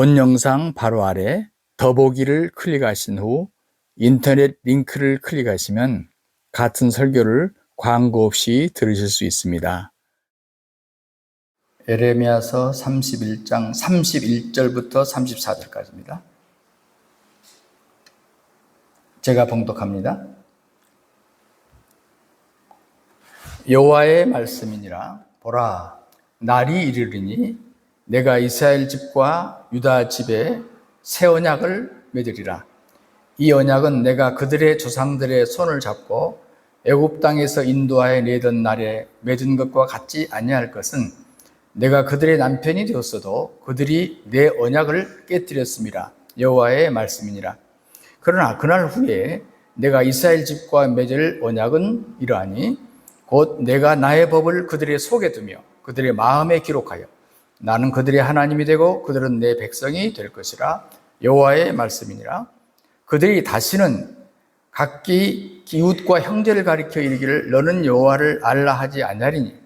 본 영상 바로 아래 더보기를 클릭하신 후 인터넷 링크를 클릭하시면 같은 설교를 광고 없이 들으실 수 있습니다. 에레미야서 31장 31절부터 34절까지입니다. 제가 봉독합니다. 여호와의 말씀이니라. 보라, 날이 이르리니 내가 이스라엘 집과 유다 집에 새 언약을 맺으리라. 이 언약은 내가 그들의 조상들의 손을 잡고 애굽 땅에서 인도하여 내던 날에 맺은 것과 같지 아니할 것은 내가 그들의 남편이 되었어도 그들이 내 언약을 깨뜨렸음이라. 여호와의 말씀이니라. 그러나 그날 후에 내가 이스라엘 집과 맺을 언약은 이러하니 곧 내가 나의 법을 그들의 속에 두며 그들의 마음에 기록하여 나는 그들의 하나님이 되고 그들은 내 백성이 될 것이라. 여호와의 말씀이니라. 그들이 다시는 각기 이웃과 형제를 가리켜 이르기를 너는 여호와를 알라 하지 아니하리니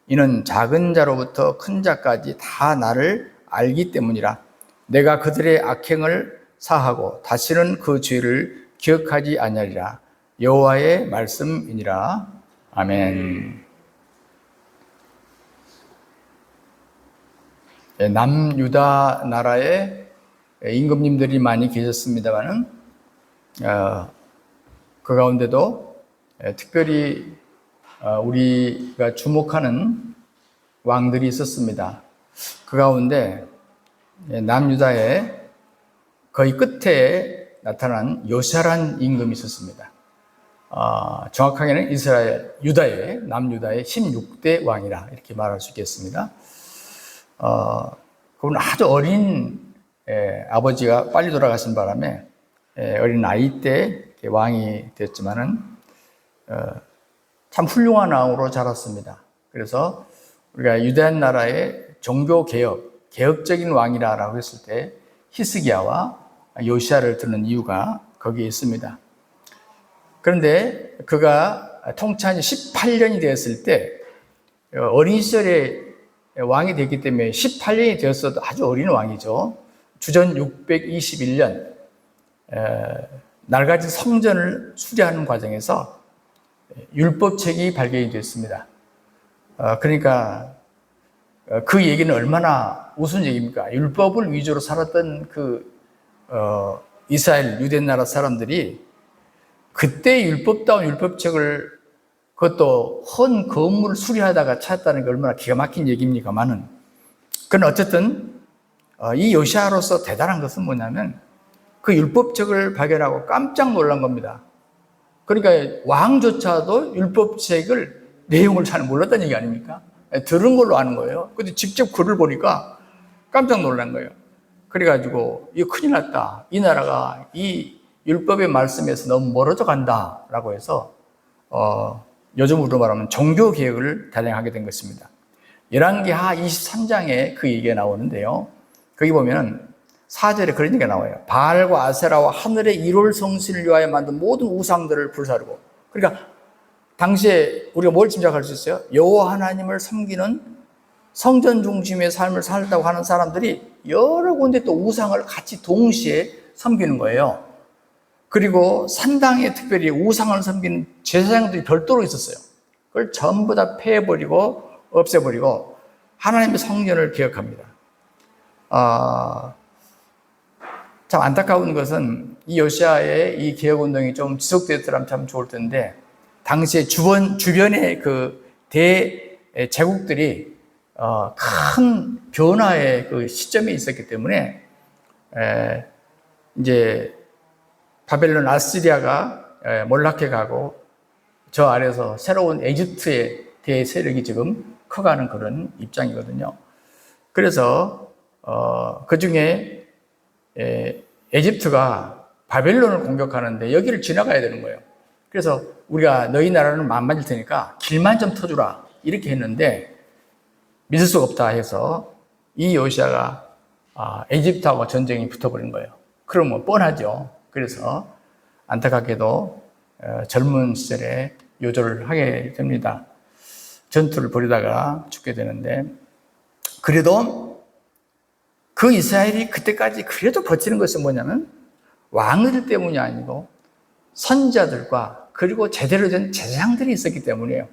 이는 작은 자로부터 큰 자까지 다 나를 알기 때문이라. 내가 그들의 악행을 사하고 다시는 그 죄를 기억하지 아니하리라. 여호와의 말씀이니라. 아멘. 남유다 나라에 임금님들이 많이 계셨습니다만은 그 가운데도 특별히 우리가 주목하는 왕들이 있었습니다. 그 가운데 남유다의 거의 끝에 나타난 요시아라는 임금이 있었습니다. 정확하게는 유다의 남유다의 16대 왕이라 이렇게 말할 수 있겠습니다. 그분은 아주 어린 아버지가 빨리 돌아가신 바람에 어린 아이 때 왕이 됐지만은 참 훌륭한 왕으로 자랐습니다. 그래서 우리가 유다 나라의 종교 개혁적인 왕이라고 했을 때 히스기야와 요시아를 듣는 이유가 거기에 있습니다. 그런데 그가 통치한 18년이 되었을 때 어린 시절에 왕이 됐기 때문에 18년이 되었어도 아주 어린 왕이죠. 주전 621년 낡아진 성전을 수리하는 과정에서 율법책이 발견이 됐습니다. 그러니까 그 얘기는 얼마나 우스운 얘기입니까? 율법을 위주로 살았던 이스라엘 유대 나라 사람들이 그때 율법다운 율법책을 그것도 헌 건물을 수리하다가 찾았다는 게 얼마나 기가 막힌 얘기입니까만은 그건 어쨌든 이 요시아로서 대단한 것은 뭐냐면 그 율법책을 발견하고 깜짝 놀란 겁니다. 그러니까 왕조차도 율법책을 내용을 잘 몰랐다는 얘기 아닙니까? 들은 걸로 아는 거예요. 근데 직접 글을 보니까 깜짝 놀란 거예요. 그래가지고 이거 큰일 났다. 이 나라가 이 율법의 말씀에서 너무 멀어져 간다라고 해서 요즘으로 말하면 종교개혁을 단행하게 된 것입니다. 열왕기하 23장에 그 얘기가 나오는데요. 거기 보면 4절에 그런 얘기가 나와요. 바알과 아세라와 하늘의 일월 성신을 위하여 만든 모든 우상들을 불사르고. 그러니까 당시에 우리가 뭘 짐작할 수 있어요? 여호와 하나님을 섬기는 성전 중심의 삶을 살다고 하는 사람들이 여러 군데 또 우상을 같이 동시에 섬기는 거예요. 그리고 산당에 특별히 우상을 섬기는 제사장들이 별도로 있었어요. 그걸 전부 다 폐해버리고 없애버리고 하나님의 성전을 개혁합니다. 참 안타까운 것은 이 요시아의 이 개혁운동이 좀 지속되었더라면 참 좋을 텐데 당시에 주변의 그 대제국들이 큰 변화의 그 시점에 있었기 때문에 이제 바벨론 아시리아가 몰락해 가고 저 아래서 새로운 에집트의 대세력이 지금 커가는 그런 입장이거든요. 그래서 그 중에 에집트가 바벨론을 공격하는데 여기를 지나가야 되는 거예요. 그래서 우리가 너희 나라는 만만일 테니까 길만 좀 터주라 이렇게 했는데 믿을 수가 없다 해서 이 요시아가 에집트하고 전쟁이 붙어버린 거예요. 그러면 뻔하죠. 그래서 안타깝게도 젊은 시절에 요절을 하게 됩니다. 전투를 벌이다가 죽게 되는데 그래도 그 이스라엘이 그때까지 그래도 버티는 것은 뭐냐면 왕들 때문이 아니고 선지자들과 그리고 제대로 된 제사장들이 있었기 때문이에요.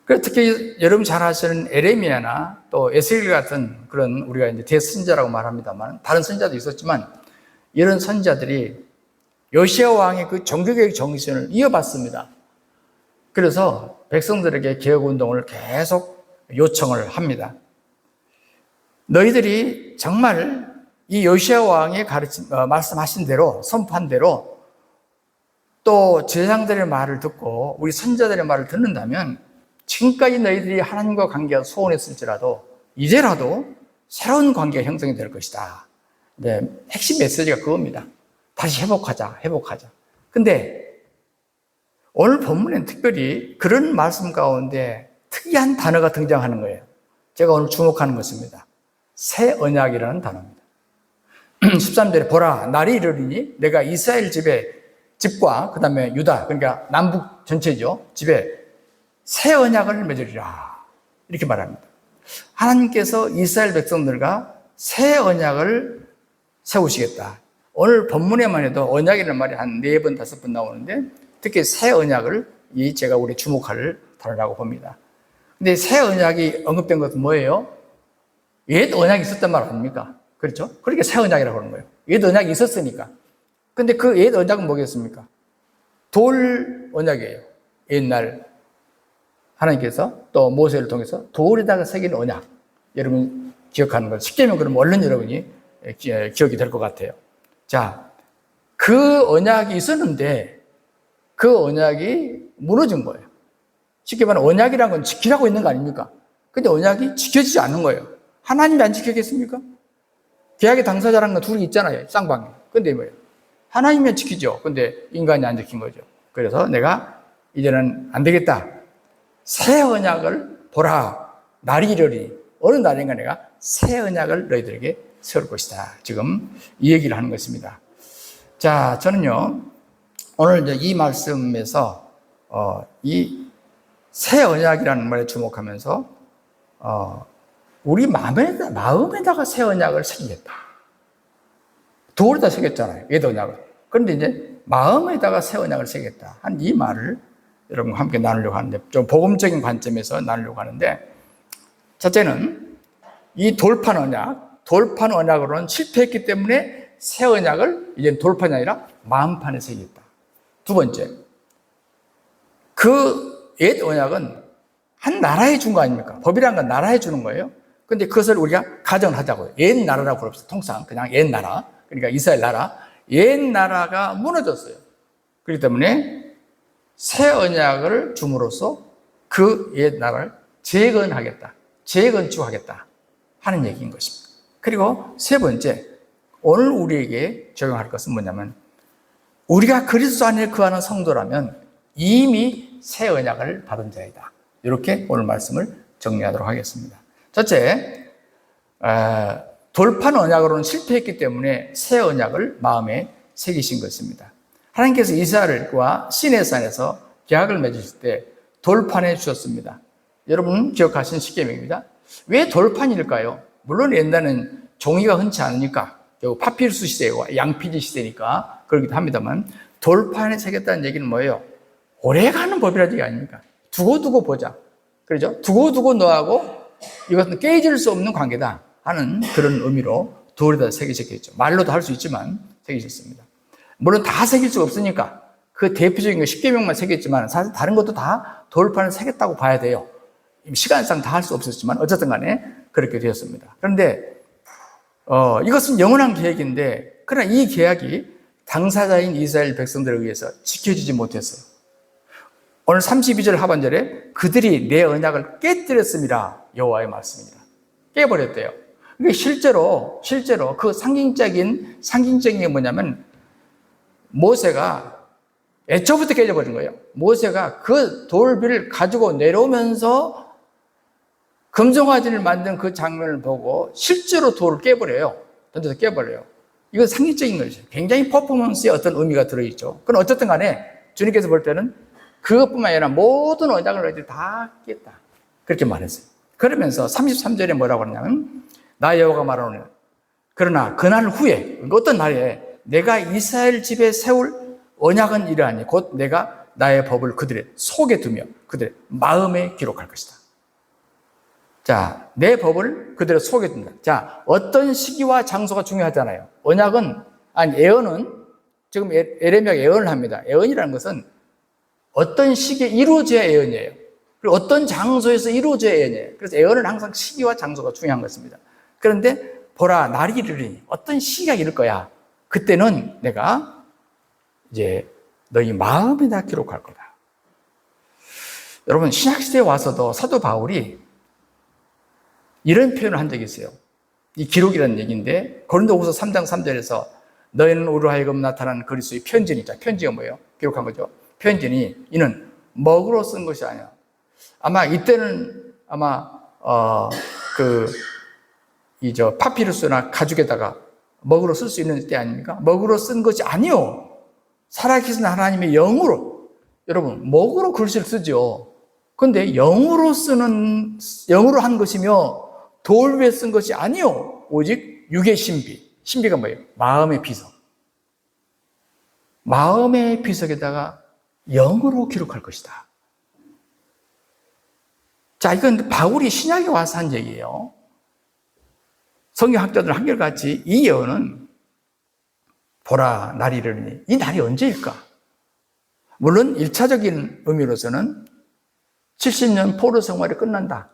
그래서 특히 여러분 잘 아시는 에레미야나 또 에스겔 같은 그런 우리가 이제 대선지자라고 말합니다만 다른 선지자도 있었지만 이런 선지자들이 요시야 왕의 그 종교개혁 정신을 이어받습니다. 그래서 백성들에게 개혁운동을 계속 요청을 합니다. 너희들이 정말 이 요시야 왕의 말씀하신 대로 선포한 대로 또 제사장들의 말을 듣고 우리 선지자들의 말을 듣는다면 지금까지 너희들이 하나님과 관계가 소원했을지라도 이제라도 새로운 관계가 형성이 될 것이다. 네, 핵심 메시지가 그겁니다. 다시 회복하자. 근데 오늘 본문엔 특별히 그런 말씀 가운데 특이한 단어가 등장하는 거예요. 제가 오늘 주목하는 것입니다. 새 언약이라는 단어입니다. 13절에 보라, 날이 이르리니 내가 이스라엘 집과 그 다음에 유다, 그러니까 남북 전체죠. 집에 새 언약을 맺으리라. 이렇게 말합니다. 하나님께서 이스라엘 백성들과 새 언약을 세우시겠다. 오늘 본문에만 해도 언약이라는 말이 한 4번, 5번 나오는데 특히 새 언약을 제가 우리 주목할 단어라고 봅니다. 근데 새 언약이 언급된 것은 뭐예요? 옛 언약이 있었단 말 아닙니까? 그렇죠? 그러니까 새 언약이라고 하는 거예요. 옛 언약이 있었으니까. 근데 그 옛 언약은 뭐겠습니까? 돌 언약이에요. 옛날 하나님께서 또 모세를 통해서 돌에다가 새긴 언약. 여러분 기억하는 거. 십계명 그러면 얼른 여러분이 기억이 될 것 같아요. 자, 그 언약이 있었는데 그 언약이 무너진 거예요. 쉽게 말하면 언약이란 건 지키라고 있는 거 아닙니까? 근데 언약이 지켜지지 않는 거예요. 하나님이 안 지키겠습니까? 계약의 당사자라는 건 둘이 있잖아요. 쌍방에. 근데 뭐예요? 하나님이 지키죠. 근데 인간이 안 지킨 거죠. 그래서 내가 이제는 안 되겠다. 새 언약을 보라. 날이 이르리. 어느 날인가 내가 새 언약을 너희들에게 세울 것이다. 지금 이 얘기를 하는 것입니다. 자, 저는요, 오늘 이제 이 말씀에서, 이 새 언약이라는 말에 주목하면서, 우리 마음에다가 새 언약을 새기겠다. 돌에다 새겼잖아요. 옛 언약을. 그런데 이제 마음에다가 새 언약을 새기겠다. 한 이 말을 여러분과 함께 나누려고 하는데, 좀 복음적인 관점에서 나누려고 하는데, 첫째는 이 돌판 언약으로는 실패했기 때문에 새 언약을 이제 돌판이 아니라 마음판에 새기겠다. 두 번째, 그 옛 언약은 한 나라에 준 거 아닙니까? 법이라는 건 나라에 주는 거예요. 근데 그것을 우리가 가정을 하자고요. 옛 나라라고 그럽시다. 통상 그냥 옛 나라. 그러니까 이스라엘 나라. 옛 나라가 무너졌어요. 그렇기 때문에 새 언약을 줌으로써 그 옛 나라를 재건하겠다. 재건축하겠다. 하는 얘기인 것입니다. 그리고 세 번째, 오늘 우리에게 적용할 것은 뭐냐면 우리가 그리스도 안에 거하는 성도라면 이미 새 언약을 받은 자이다. 이렇게 오늘 말씀을 정리하도록 하겠습니다. 첫째, 돌판 언약으로는 실패했기 때문에 새 언약을 마음에 새기신 것입니다. 하나님께서 이스라엘과 시내산에서 계약을 맺으실 때 돌판에 주셨습니다. 여러분 기억하신 십계명입니다. 왜 돌판일까요? 물론 옛날에는 종이가 흔치 않으니까 파피루스 시대와 양피지 시대니까 그러기도 합니다만 돌판에 새겼다는 얘기는 뭐예요? 오래가는 법이라는 얘기 아닙니까? 두고두고 보자. 그렇죠? 두고두고 너하고 이것은 깨질 수 없는 관계다 하는 그런 의미로 돌에다 새기셨겠죠. 말로도 할 수 있지만 새기셨습니다. 물론 다 새길 수가 없으니까 그 대표적인 거 십계명만 새겼지만 사실 다른 것도 다 돌판을 새겼다고 봐야 돼요. 시간상 다 할 수 없었지만 어쨌든 간에 그렇게 되었습니다. 그런데 이것은 영원한 계약인데 그러나 이 계약이 당사자인 이스라엘 백성들에 의해서 지켜지지 못했어요. 오늘 32절 하반절에 그들이 내 언약을 깨뜨렸습니다. 여호와의 말씀입니다. 깨버렸대요. 그러니까 실제로 그 상징적인 게 뭐냐면 모세가 애초부터 깨져버린 거예요. 모세가 그 돌비를 가지고 내려오면서 금송아지를 만든 그 장면을 보고 실제로 돌을 깨버려요. 던져서 깨버려요. 이건 상징적인 것이죠. 굉장히 퍼포먼스에 어떤 의미가 들어있죠. 그럼 어쨌든 간에 주님께서 볼 때는 그것뿐만 아니라 모든 언약을 너희들이 다 깼다. 그렇게 말했어요. 그러면서 33절에 뭐라고 하냐면 나 여호와가 말하노니 그러나 그날 후에, 어떤 날에 내가 이스라엘 집에 세울 언약은 이러하니 곧 내가 나의 법을 그들의 속에 두며 그들의 마음에 기록할 것이다. 자, 내 법을 그들의 속에 둔다. 자, 어떤 시기와 장소가 중요하잖아요. 언약은, 예언은, 지금 에레미야가 예언을 합니다. 예언이라는 것은 어떤 시기에 이루어져야 예언이에요. 그리고 어떤 장소에서 이루어져야 예언이에요. 그래서 예언은 항상 시기와 장소가 중요한 것입니다. 그런데 보라, 날이 이르리니 어떤 시기가 이를 거야. 그때는 내가 이제 너희 마음에다 기록할 거다. 여러분, 신약시대에 와서도 사도 바울이 이런 표현을 한 적이 있어요. 이 기록이라는 얘기인데 고린도후서 3장 3절에서 너희는 우리로 하여금 나타난 그리스도의 편지니까, 편지가 뭐예요? 기록한 거죠. 편지니 이는 먹으로 쓴 것이 아니야. 아마 이때는 아마 파피루스나 가죽에다가 먹으로 쓸 수 있는 때 아닙니까? 먹으로 쓴 것이 아니요. 살아계신 하나님의 영으로, 여러분, 먹으로 글씨를 쓰죠. 근데 영으로 한 것이며 돌 위에 쓴 것이 아니요. 오직 육의 신비. 신비가 뭐예요? 마음의 비석. 마음의 비석에다가 영으로 기록할 것이다. 자, 이건 바울이 신약에 와서 한 얘기예요. 성경학자들 한결같이 이 예언은 보라, 날이 이르니 이 날이 언제일까? 물론 1차적인 의미로서는 70년 포로 생활이 끝난다.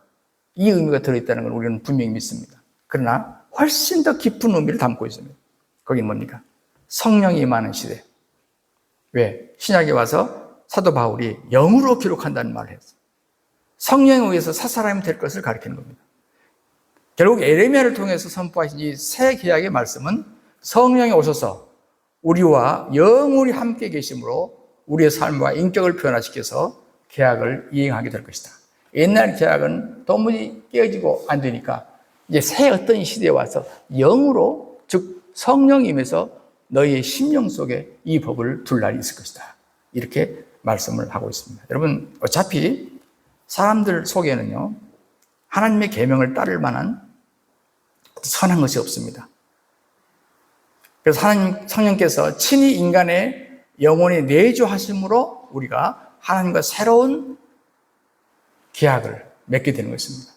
이 의미가 들어있다는 걸 우리는 분명히 믿습니다. 그러나 훨씬 더 깊은 의미를 담고 있습니다. 거긴 뭡니까? 성령이 임하는 시대. 왜? 신약에 와서 사도 바울이 영으로 기록한다는 말을 했어요. 성령에 의해서 새 사람이 될 것을 가리키는 겁니다. 결국 에레미야를 통해서 선포하신 이 새 계약의 말씀은 성령이 오셔서 우리와 영원히 함께 계심으로 우리의 삶과 인격을 변화시켜서 계약을 이행하게 될 것이다. 옛날 계약은 도무지 깨어지고 안 되니까 이제 새 어떤 시대에 와서 영으로, 즉 성령임에서 너희의 심령 속에 이 법을 둘 날이 있을 것이다. 이렇게 말씀을 하고 있습니다. 여러분, 어차피 사람들 속에는요, 하나님의 계명을 따를 만한 선한 것이 없습니다. 그래서 하나님 성령께서 친히 인간의 영혼에 내주하심으로 우리가 하나님과 새로운 계약을 맺게 되는 것입니다.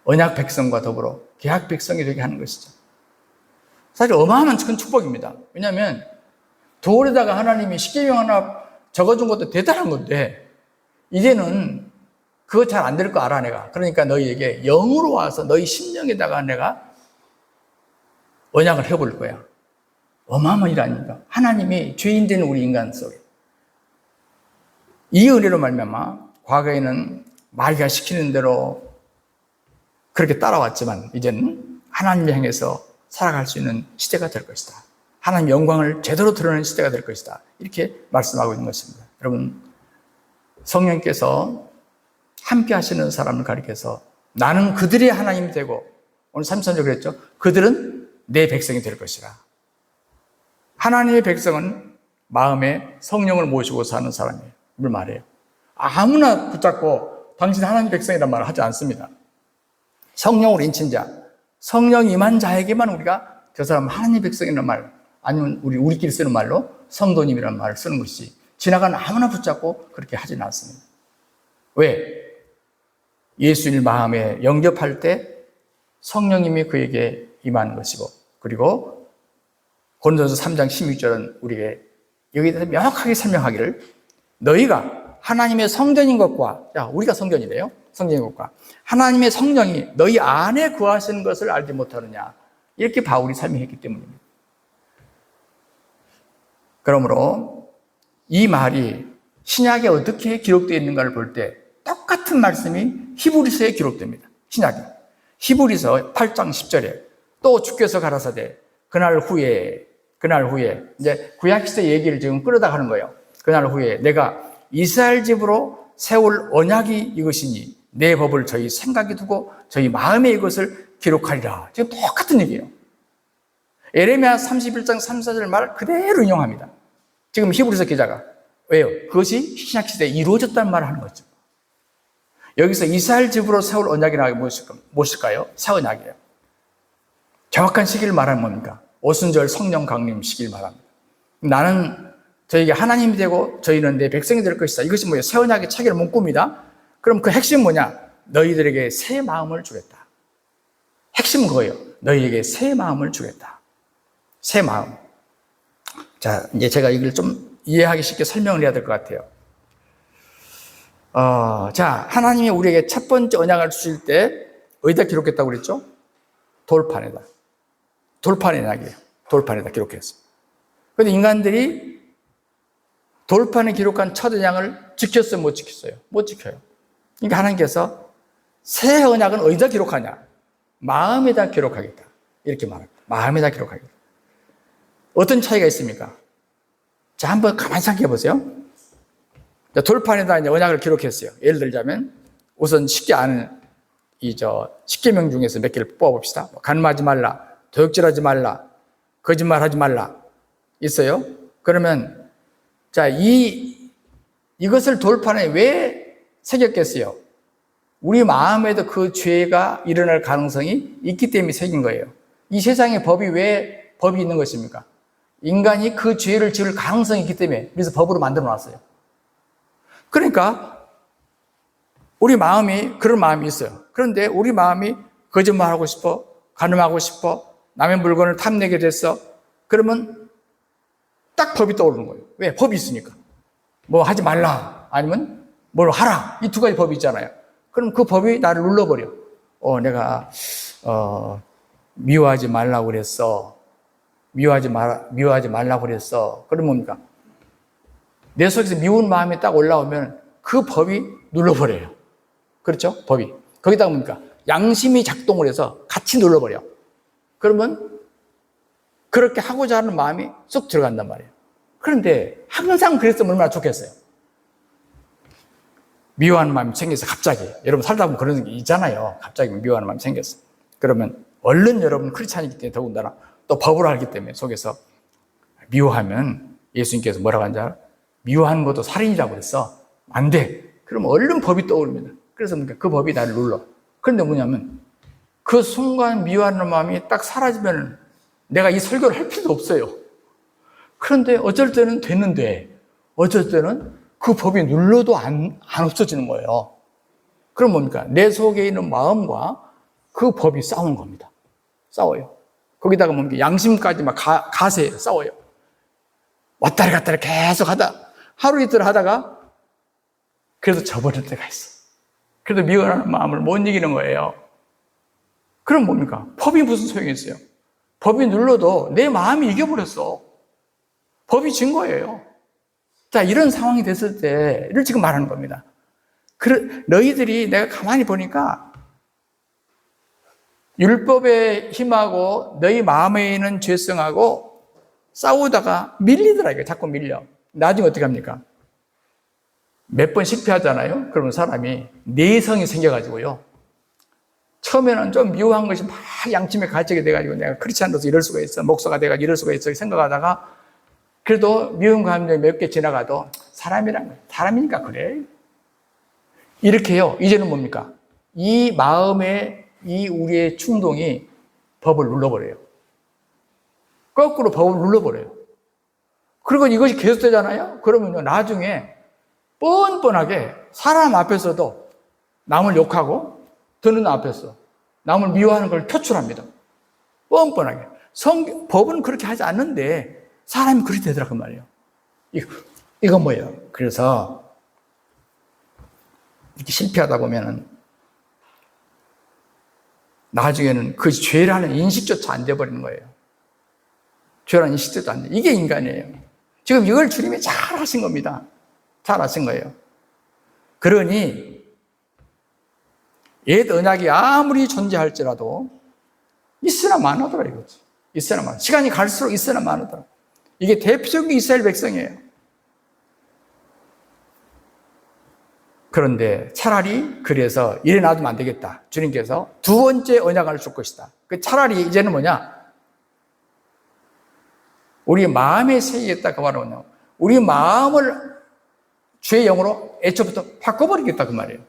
언약 백성과 더불어 계약 백성이 되게 하는 것이죠. 사실 어마어마한 큰 축복입니다. 왜냐하면 돌에다가 하나님이 십계명 하나 적어준 것도 대단한 건데 이제는 그거 잘 안 될 거 알아 내가. 그러니까 너희에게 영으로 와서 너희 심령에다가 내가 언약을 해볼 거야. 어마어마한 일 아닙니까? 하나님이 죄인 된 우리 인간 속에 이 은혜로 말미암아 과거에는 마귀가 시키는 대로 그렇게 따라왔지만 이제는 하나님을 향해서 살아갈 수 있는 시대가 될 것이다. 하나님 영광을 제대로 드러내는 시대가 될 것이다. 이렇게 말씀하고 있는 것입니다. 여러분, 성령께서 함께 하시는 사람을 가리켜서 나는 그들의 하나님이 되고, 오늘 33절 그랬죠? 그들은 내 백성이 될 것이라. 하나님의 백성은 마음에 성령을 모시고 사는 사람이에요. 이걸 말해요. 아무나 붙잡고 당신 하나님 백성이란 말을 하지 않습니다. 성령으로 인친 자, 성령 임한 자에게만 우리가 저 사람 하나님 백성이라는 말, 아니면 우리끼리 쓰는 말로 성도님이라는 말을 쓰는 것이 지나가는 아무나 붙잡고 그렇게 하지는 않습니다. 왜? 예수님 마음에 영접할 때 성령님이 그에게 임하는 것이고, 그리고 고린도서 3장 16절은 우리에게 여기에 대해서 명확하게 설명하기를 너희가 하나님의 성전인 것과, 야, 우리가 성전이래요. 성전인 것과 하나님의 성령이 너희 안에 거하시는 것을 알지 못하느냐. 이렇게 바울이 설명했기 때문입니다. 그러므로 이 말이 신약에 어떻게 기록되어 있는가를 볼 때 똑같은 말씀이 히브리서에 기록됩니다. 신약에. 히브리서 8장 10절에 또 주께서 가라사대 그날 후에 이제 구약시대 얘기를 지금 끌어다 가는 거예요. 그날 후에 내가 이스라엘 집으로 세울 언약이 이것이니 내 법을 저희 생각에 두고 저희 마음에 이것을 기록하리라. 지금 똑같은 얘기예요. 에레미야 31장 3, 4절 말 그대로 인용합니다. 지금 히브리서 기자가. 왜요? 그것이 신약시대에 이루어졌다는 말을 하는 거죠. 여기서 이스라엘 집으로 세울 언약이라는 게 무엇일까요? 새 언약이에요. 정확한 시기를 말하면 뭡니까? 오순절 성령 강림 시기를 말합니다. 나는 저에게 하나님이 되고 저희는 내 백성이 될 것이다. 이것이 뭐예요? 새 언약의 체계를 문구입니다. 그럼 그 핵심은 뭐냐? 너희들에게 새 마음을 주겠다. 핵심은 그거예요. 너희에게 새 마음을 주겠다. 새 마음. 자, 이제 제가 이걸 좀 이해하기 쉽게 설명을 해야 될 것 같아요. 자, 하나님이 우리에게 첫 번째 언약을 주실 때 어디다 기록했다고 그랬죠? 돌판에다. 돌판의 언약이에요. 돌판에다 기록했어요. 그런데 인간들이 돌판에 기록한 첫 언약을 지켰어요? 못 지켰어요? 못 지켜요. 그러니까 하나님께서 새 언약은 어디다 기록하냐? 마음에다 기록하겠다. 이렇게 말합니다. 마음에다 기록하겠다. 어떤 차이가 있습니까? 자, 한번 가만히 생각해 보세요. 돌판에다 이제 언약을 기록했어요. 예를 들자면, 우선 쉽게 아는 십계명 중에서 몇 개를 뽑아봅시다. 간음하지 말라, 도둑질하지 말라, 거짓말하지 말라. 있어요. 그러면, 자, 이것을 돌판에 왜 새겼겠어요? 우리 마음에도 그 죄가 일어날 가능성이 있기 때문에 새긴 거예요. 이 세상에 법이 왜 법이 있는 것입니까? 인간이 그 죄를 지을 가능성이 있기 때문에 그래서 법으로 만들어 놨어요. 그러니까 우리 마음이 그런 마음이 있어요. 그런데 우리 마음이 거짓말하고 싶어, 간음하고 싶어, 남의 물건을 탐내게 됐어. 그러면 딱 법이 떠오르는 거예요. 왜? 법이 있으니까. 뭐 하지 말라 아니면 뭘 하라. 이 두 가지 법이 있잖아요. 그럼 그 법이 나를 눌러버려. 내가 미워하지 말라고 그랬어. 미워하지 말라고 그랬어. 그럼 뭡니까? 내 속에서 미운 마음이 딱 올라오면 그 법이 눌러버려요. 그렇죠? 법이. 거기다가 뭡니까? 양심이 작동을 해서 같이 눌러버려. 그러면 그렇게 하고자 하는 마음이 쏙 들어간단 말이에요. 그런데 항상 그랬으면 얼마나 좋겠어요. 미워하는 마음이 생겨서 갑자기, 여러분 살다 보면 그런 게 있잖아요. 갑자기 미워하는 마음이 생겼어. 그러면 얼른 여러분 크리스찬이기 때문에 더군다나 또 법을 알기 때문에 속에서 미워하면 예수님께서 뭐라고 하는지 알아? 미워하는 것도 살인이라고 그랬어. 안 돼. 그럼 얼른 법이 떠오릅니다. 그래서 그 법이 나를 눌러. 그런데 뭐냐면 그 순간 미워하는 마음이 딱 사라지면 내가 이 설교를 할 필요도 없어요. 그런데 어쩔 때는 됐는데 어쩔 때는 그 법이 눌러도 안 없어지는 거예요. 그럼 뭡니까? 내 속에 있는 마음과 그 법이 싸우는 겁니다. 싸워요. 거기다가 뭡니까? 양심까지 막 가세해요. 싸워요. 왔다리 갔다리 계속 하루 이틀 하다가 그래도 져버릴 때가 있어. 그래도 미워하는 마음을 못 이기는 거예요. 그럼 뭡니까? 법이 무슨 소용이 있어요? 법이 눌러도 내 마음이 이겨버렸어. 법이 진 거예요. 자, 이런 상황이 됐을 때를 지금 말하는 겁니다. 너희들이 내가 가만히 보니까 율법의 힘하고 너희 마음에 있는 죄성하고 싸우다가 밀리더라고요. 자꾸 밀려. 나중에 어떻게 합니까? 몇 번 실패하잖아요. 그러면 사람이 내성이 생겨가지고요. 처음에는 좀 미워한 것이 막 양심에 갇히게 돼가지고 내가 크리스찬으로서 이럴 수가 있어. 목사가 돼가지고 이럴 수가 있어. 생각하다가 그래도 미운 감정이 몇 개 지나가도 사람이니까 그래. 이렇게 해요. 이제는 뭡니까? 이 마음의 이 우리의 충동이 법을 눌러버려요. 거꾸로 법을 눌러버려요. 그리고 이것이 계속되잖아요. 그러면 나중에 뻔뻔하게 사람 앞에서도 남을 욕하고 듣는 앞에서 남을 미워하는 걸 표출합니다. 뻔뻔하게. 법은 그렇게 하지 않는데 사람이 그렇게 되더라고 말이에요. 이건 뭐예요? 그래서 이렇게 실패하다 보면은 나중에는 그 죄라는 인식조차 안 돼버리는 거예요. 죄라는 인식조차 안 돼. 이게 인간이에요. 지금 이걸 주님이 잘 하신 겁니다. 잘 하신 거예요. 그러니 옛 언약이 아무리 존재할지라도 있으나 마나더라 이거지. 있으나 마나. 시간이 갈수록 있으나 마나더라. 이게 대표적인 이스라엘 백성이에요. 그런데 차라리 그래서 이래 놔두면 안 되겠다. 주님께서 두 번째 언약을 줄 것이다. 그 차라리 이제는 뭐냐? 우리 마음에 새기겠다. 그 말은 뭐냐? 우리 마음을 주의 영으로 애초부터 바꿔버리겠다. 그 말이에요.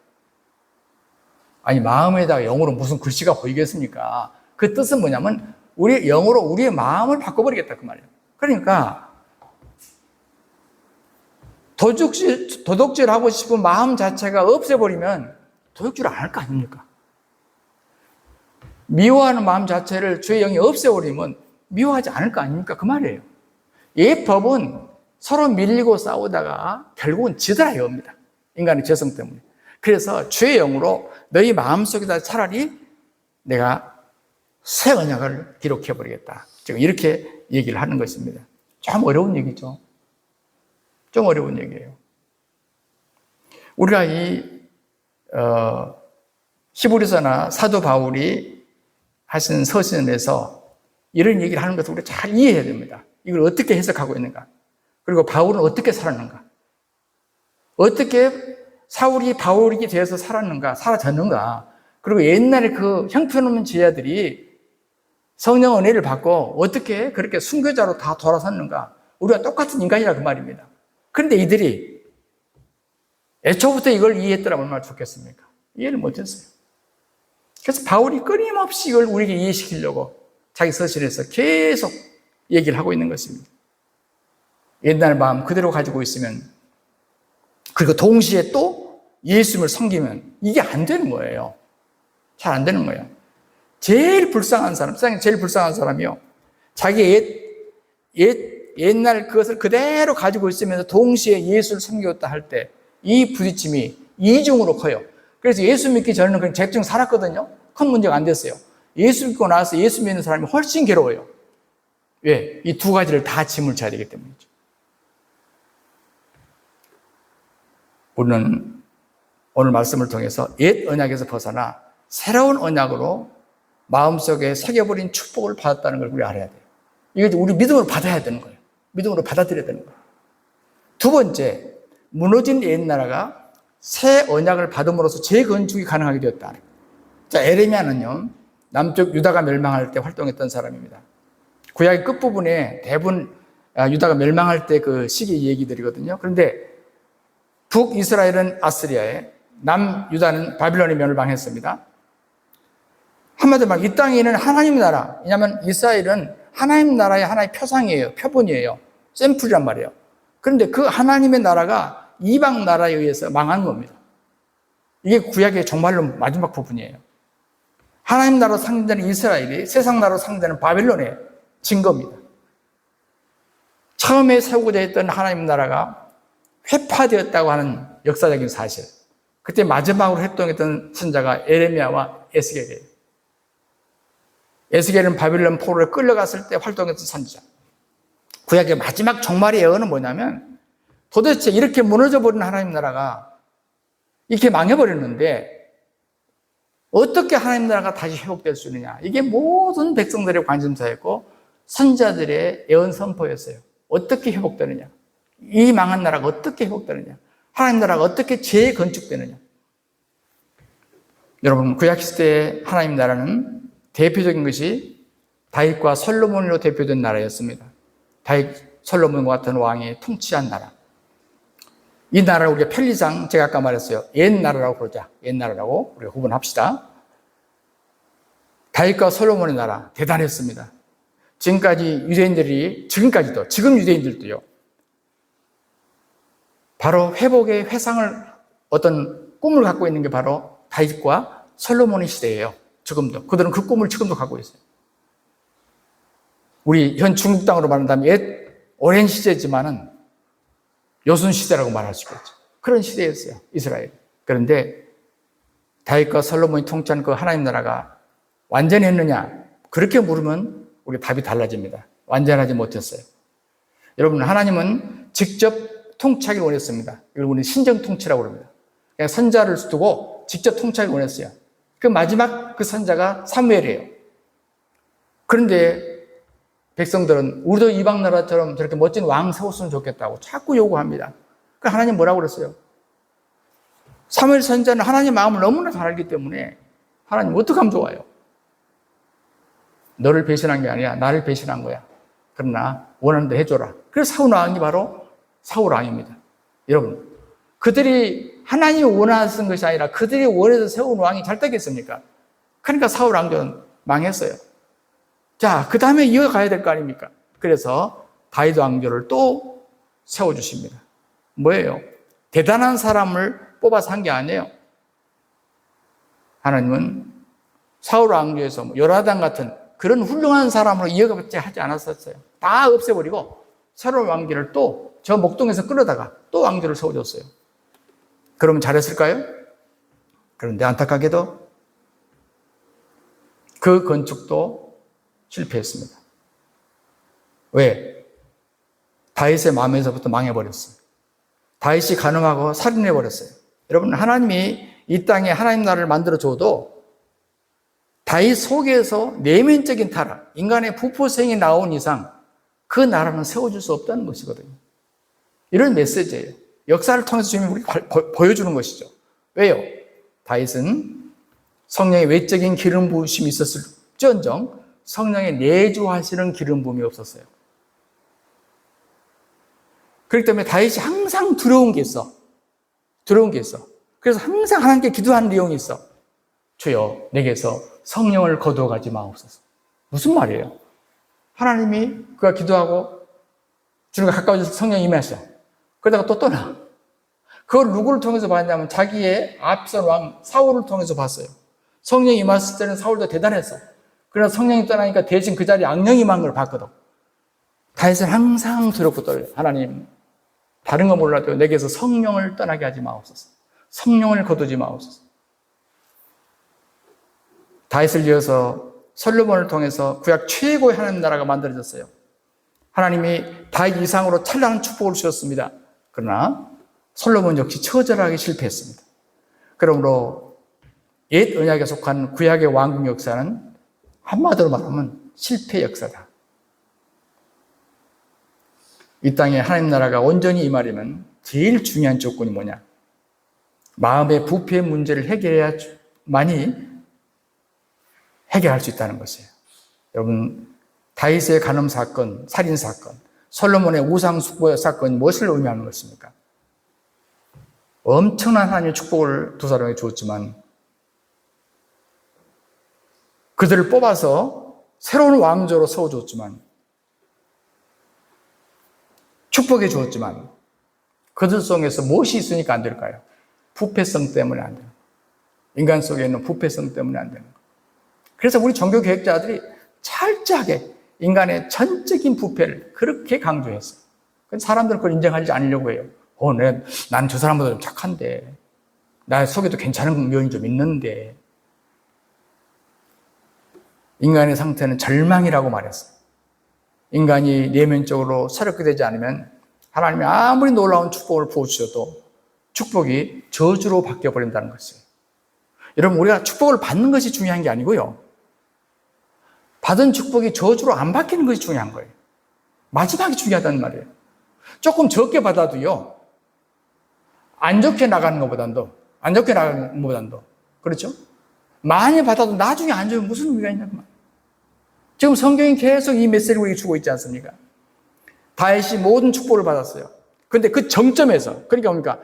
아니, 마음에다가 영어로 무슨 글씨가 보이겠습니까? 그 뜻은 뭐냐면 우리 영어로 우리의 마음을 바꿔버리겠다 그 말이에요. 그러니까 도둑질 하고 싶은 마음 자체가 없애버리면 도둑질 안 할 거 아닙니까? 미워하는 마음 자체를 주의 영이 없애버리면 미워하지 않을 거 아닙니까? 그 말이에요. 이 법은 서로 밀리고 싸우다가 결국은 지더라 옵니다. 인간의 죄성 때문에. 그래서 주의 영으로 너희 마음속에다 차라리 내가 새 언약을 기록해버리겠다. 지금 이렇게 얘기를 하는 것입니다. 좀 어려운 얘기죠. 좀 어려운 얘기예요. 우리가 히브리서나 사도 바울이 하신 서신에서 이런 얘기를 하는 것을 우리가 잘 이해해야 됩니다. 이걸 어떻게 해석하고 있는가? 그리고 바울은 어떻게 살았는가? 어떻게 사울이 바울이 되어서 살았는가? 사라졌는가? 그리고 옛날에 그 형편없는 제자들이 성령 은혜를 받고 어떻게 그렇게 순교자로 다 돌아섰는가? 우리가 똑같은 인간이라 그 말입니다. 그런데 이들이 애초부터 이걸 이해했더라면 얼마나 좋겠습니까? 이해를 못했어요. 그래서 바울이 끊임없이 이걸 우리에게 이해시키려고 자기 서신에서 계속 얘기를 하고 있는 것입니다. 옛날 마음 그대로 가지고 있으면, 그리고 동시에 또 예수님을 섬기면 이게 안 되는 거예요. 잘 안 되는 거예요. 제일 불쌍한 사람, 세상에 제일 불쌍한 사람이요, 자기 옛날 그것을 그대로 가지고 있으면서 동시에 예수를 섬기었다 할 때 이 부딪힘이 이중으로 커요. 그래서 예수 믿기 전에는 그냥 대충 살았거든요. 큰 문제가 안 됐어요. 예수 믿고 나서 예수 믿는 사람이 훨씬 괴로워요. 왜? 이 두 가지를 다 짐을 져야 되기 때문이죠. 우리는 오늘 말씀을 통해서 옛 언약에서 벗어나 새로운 언약으로 마음속에 새겨버린 축복을 받았다는 걸 우리 알아야 돼요. 이게 우리 믿음으로 받아야 되는 거예요. 믿음으로 받아들여야 되는 거예요. 두 번째, 무너진 옛 나라가 새 언약을 받음으로써 재건축이 가능하게 되었다. 자, 에레미야는요, 남쪽 유다가 멸망할 때 활동했던 사람입니다. 구약의 끝부분에 대부분 유다가 멸망할 때 그 시기 얘기들이거든요. 그런데 북이스라엘은 아스리아에, 남유다는 바빌론에 멸망했습니다. 한마디로 말하면 이 땅에 있는 하나님 나라, 왜냐하면 이스라엘은 하나님 나라의 하나의 표상이에요. 표본이에요. 샘플이란 말이에요. 그런데 그 하나님의 나라가 이방 나라에 의해서 망한 겁니다. 이게 구약의 정말로 마지막 부분이에요. 하나님 나라로 상대되는 이스라엘이 세상 나라로 상대되는 바빌론의 증거입니다. 처음에 세우고자 했던 하나님 나라가 회파되었다고 하는 역사적인 사실. 그때 마지막으로 활동했던 선자가 에레미야와 에스겔이에요. 에스겔은 바빌론 포로에 끌려갔을 때 활동했던 선지자. 구약의 마지막 종말의 예언은 뭐냐면, 도대체 이렇게 무너져버린 하나님 나라가 이렇게 망해버렸는데 어떻게 하나님 나라가 다시 회복될 수 있느냐. 이게 모든 백성들의 관심사였고 선지자들의 예언 선포였어요. 어떻게 회복되느냐. 이 망한 나라가 어떻게 회복되느냐. 하나님 나라가 어떻게 재건축되느냐. 여러분, 구약 시대의 하나님 나라는 대표적인 것이 다윗과 솔로몬으로 대표된 나라였습니다. 다윗, 솔로몬과 같은 왕이 통치한 나라. 이 나라를 우리가 편리상, 제가 아까 말했어요. 옛 나라라고 그러자. 옛 나라라고 우리가 구분합시다. 다윗과 솔로몬의 나라 대단했습니다. 지금까지 유대인들이, 지금 유대인들도요, 바로 회복의 회상을, 어떤 꿈을 갖고 있는 게 바로 다윗과 솔로몬의 시대예요. 지금도. 그들은 그 꿈을 지금도 갖고 있어요. 우리 현 중국 땅으로 말한다면 옛 오랜 시대지만은 요순 시대라고 말할 수 있겠죠. 그런 시대였어요, 이스라엘. 그런데 다윗과 솔로몬이 통치한 그 하나님 나라가 완전했느냐? 그렇게 물으면 우리 답이 달라집니다. 완전하지 못했어요. 여러분, 하나님은 직접 통치하기를 원했습니다. 이걸 우리 신정 통치라고 합니다. 그냥 선자를 두고 직접 통치하기를 원했어요. 그 마지막 그 선자가 사무엘이에요. 그런데 백성들은 우리도 이방 나라처럼 저렇게 멋진 왕 세웠으면 좋겠다고 자꾸 요구합니다. 그 하나님 뭐라고 그랬어요? 사무엘 선자는 하나님 마음을 너무나 잘 알기 때문에 하나님 어떻게 하면 좋아요? 너를 배신한 게 아니라 나를 배신한 거야. 그러나 원하는 대로 해줘라. 그래서 사울 왕이 바로 사울 왕입니다. 여러분, 그들이 하나님이 원하는 것이 아니라 그들이 원해서 세운 왕이 잘 되겠습니까? 그러니까 사울 왕조는 망했어요. 자, 그 다음에 이어가야 될 거 아닙니까? 그래서 다윗 왕조를 또 세워주십니다. 뭐예요? 대단한 사람을 뽑아서 한 게 아니에요. 하나님은 사울 왕조에서 요나단 같은 그런 훌륭한 사람으로 이어가지 하지 않았었어요. 다 없애버리고 새로운 왕기를 또 저 목동에서 끌어다가 또 왕조를 세워줬어요. 그러면 잘했을까요? 그런데 안타깝게도 그 건축도 실패했습니다. 왜? 다윗의 마음에서부터 망해버렸어요. 다윗이 간음하고 살인해버렸어요. 여러분, 하나님이 이 땅에 하나님 나라를 만들어줘도 다윗 속에서 내면적인 타락, 인간의 부포성이 나온 이상 그 나라는 세워줄 수 없다는 것이거든요. 이런 메시지예요. 역사를 통해서 주님이 우리 보여주는 것이죠. 왜요? 다윗은 성령의 외적인 기름 부으심이 있었을지언정 성령의 내주하시는 기름 부음이 없었어요. 그렇기 때문에 다윗이 항상 두려운 게 있어. 그래서 항상 하나님께 기도하는 내용이 있어. 주여, 내게서 성령을 거두어가지 마옵소서. 무슨 말이에요? 하나님이 그가 기도하고 주님과 가까워져서 성령이 임하셔. 그러다가 또 떠나. 그걸 누구를 통해서 봤냐면 자기의 앞선 왕 사울을 통해서 봤어요. 성령이 임했을 때는 사울도 대단했어. 그러나 성령이 떠나니까 대신 그 자리에 악령이 임한 걸 봤거든. 다윗은 항상 두렵고 떨려. 하나님, 다른 거 몰라도 내게서 성령을 떠나게 하지 마옵소서. 성령을 거두지 마옵소서. 다윗을 이어서 솔로몬을 통해서 구약 최고의 하나님 나라가 만들어졌어요. 하나님이 다윗 이상으로 찬란한 축복을 주셨습니다. 그러나 솔로몬 역시 처절하게 실패했습니다. 그러므로 옛 언약에 속한 구약의 왕국 역사는 한마디로 말하면 실패 역사다. 이 땅에 하나님 나라가 온전히 임하려면 제일 중요한 조건이 뭐냐? 마음의 부패 문제를 해결해야만이 해결할 수 있다는 것이에요. 여러분, 다윗의 간음 사건, 살인 사건, 솔로몬의 우상 숭배 사건이 무엇을 의미하는 것입니까? 엄청난 하나님의 축복을 두 사람에게 주었지만 그들을 뽑아서 새로운 왕조로 세워줬지만 축복해 주었지만 그들 속에서 무엇이 있으니까 안 될까요? 부패성 때문에 안 되는 거예요. 인간 속에 있는 부패성 때문에 안 되는 거예요. 그래서 우리 종교 개혁자들이 철저하게 인간의 전적인 부패를 그렇게 강조했어요. 사람들은 그걸 인정하지 않으려고 해요. 난 저 사람보다 좀 착한데, 나 속에도 괜찮은 면이 좀 있는데. 인간의 상태는 절망이라고 말했어요. 인간이 내면적으로 새롭게 되지 않으면 하나님이 아무리 놀라운 축복을 부어주셔도 축복이 저주로 바뀌어버린다는 것이에요. 여러분, 우리가 축복을 받는 것이 중요한 게 아니고요. 받은 축복이 저주로 안 바뀌는 것이 중요한 거예요. 마지막이 중요하다는 말이에요. 조금 적게 받아도요, 안 좋게 나가는 것보단도, 그렇죠? 많이 받아도 나중에 안 좋으면 무슨 의미가 있냐고 말이에요. 지금 성경이 계속 이 메시지를 우리에게 주고 있지 않습니까? 다윗이 모든 축복을 받았어요. 근데 그 정점에서, 그러니까 뭡니까?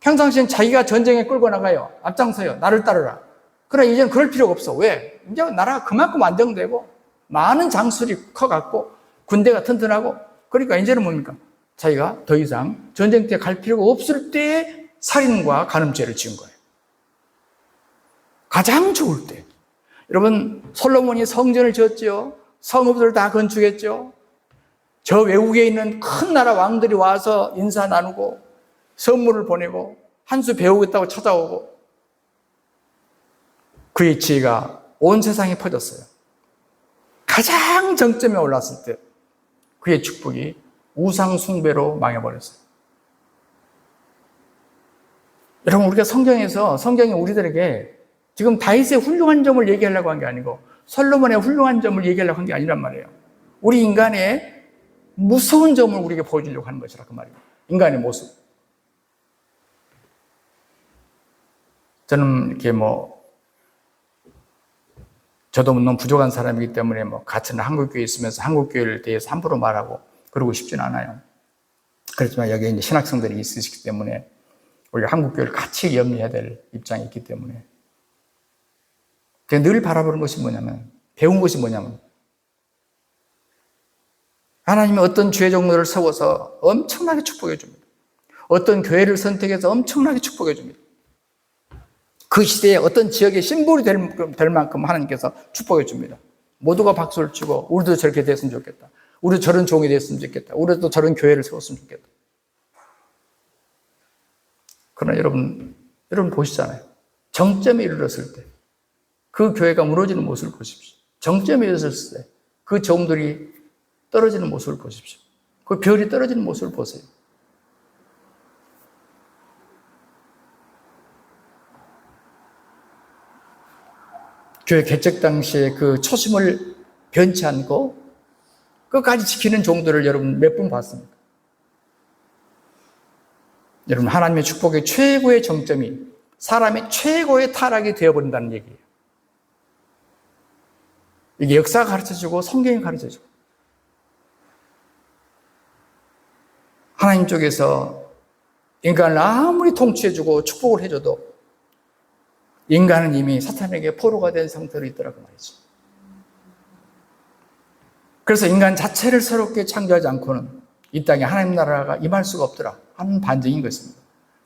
평상시엔 자기가 전쟁에 끌고 나가요. 앞장서요. 나를 따르라. 그러나 이제는 그럴 필요가 없어. 왜? 이제 나라가 그만큼 안정되고 많은 장수들이 커갖고 군대가 튼튼하고 그러니까 이제는 뭡니까? 자기가 더 이상 전쟁터에 갈 필요가 없을 때에 살인과 간음죄를 지은 거예요. 가장 좋을 때. 여러분, 솔로몬이 성전을 지었죠. 성읍들을 다 건축했죠. 저 외국에 있는 큰 나라 왕들이 와서 인사 나누고 선물을 보내고 한 수 배우겠다고 찾아오고 그의 지혜가 온 세상에 퍼졌어요. 가장 정점에 올랐을 때 그의 축복이 우상 숭배로 망해버렸어요. 여러분, 우리가 성경이 우리들에게 지금 다윗의 훌륭한 점을 얘기하려고 한 게 아니고 솔로몬의 훌륭한 점을 얘기하려고 한 게 아니란 말이에요. 우리 인간의 무서운 점을 우리에게 보여주려고 하는 것이라 그 말이에요. 인간의 모습. 저는 이렇게 저도 너무 부족한 사람이기 때문에 같은 한국교회에 있으면서 한국교회를 대해서 함부로 말하고 그러고 싶진 않아요. 그렇지만 여기에 이제 신학생들이 있으시기 때문에 우리가 한국교회를 같이 염려해야 될 입장이 있기 때문에 늘 바라보는 것이 뭐냐면, 배운 것이 뭐냐면, 하나님이 어떤 죄 종류를 세워서 엄청나게 축복해 줍니다. 어떤 교회를 선택해서 엄청나게 축복해 줍니다. 그 시대에 어떤 지역의 심볼이 될 만큼 하나님께서 축복해 줍니다. 모두가 박수를 치고 우리도 저렇게 됐으면 좋겠다. 우리도 저런 종이 됐으면 좋겠다. 우리도 저런 교회를 세웠으면 좋겠다. 그러나 여러분 보시잖아요. 정점에 이르렀을 때 그 교회가 무너지는 모습을 보십시오. 정점에 이르렀을 때 그 종들이 떨어지는 모습을 보십시오. 그 별이 떨어지는 모습을 보세요. 교회 개척 당시에 그 초심을 변치 않고 끝까지 지키는 종들을 여러분 몇 분 봤습니까? 여러분, 하나님의 축복의 최고의 정점이 사람의 최고의 타락이 되어버린다는 얘기예요. 이게 역사가 가르쳐주고 성경이 가르쳐주고, 하나님 쪽에서 인간을 아무리 통치해주고 축복을 해줘도 인간은 이미 사탄에게 포로가 된 상태로 있더라고 말이죠. 그래서 인간 자체를 새롭게 창조하지 않고는 이 땅에 하나님 나라가 임할 수가 없더라 하는 반증인 것입니다.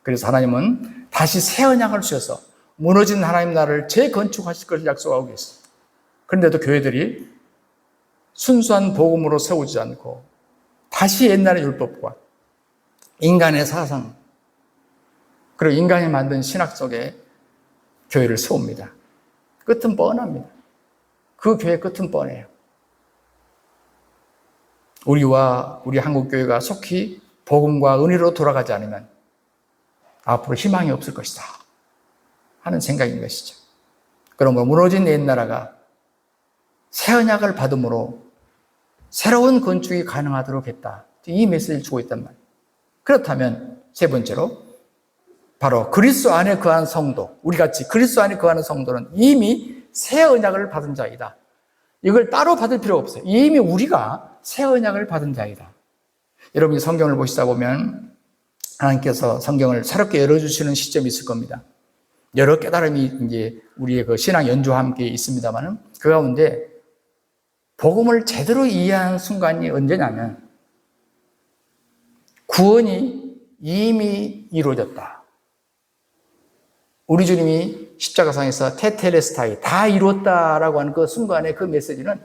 그래서 하나님은 다시 새 언약을 주셔서 무너진 하나님 나라를 재건축하실 것을 약속하고 계십니다. 그런데도 교회들이 순수한 복음으로 세우지 않고 다시 옛날의 율법과 인간의 사상, 그리고 인간이 만든 신학 속에 교회를 세웁니다. 끝은 뻔합니다. 그 교회의 끝은 뻔해요. 우리와 우리 한국교회가 속히 복음과 은혜로 돌아가지 않으면 앞으로 희망이 없을 것이다 하는 생각인 것이죠. 그러므로 무너진 옛나라가 새 언약을 받음으로 새로운 건축이 가능하도록 했다. 이 메시지를 주고 있단 말이에요. 그렇다면 세 번째로 바로 그리스도 안에 거한 성도, 우리같이 그리스도 안에 거하는 성도는 이미 새 언약을 받은 자이다. 이걸 따로 받을 필요가 없어요. 이미 우리가 새 언약을 받은 자이다. 여러분이 성경을 보시다 보면 하나님께서 성경을 새롭게 열어주시는 시점이 있을 겁니다. 여러 깨달음이 이제 우리의 그 신앙 연주와 함께 있습니다만은 그 가운데 복음을 제대로 이해하는 순간이 언제냐면 구원이 이미 이루어졌다. 우리 주님이 십자가상에서 테텔레스타이 다 이루었다라고 하는 그 순간의 그 메시지는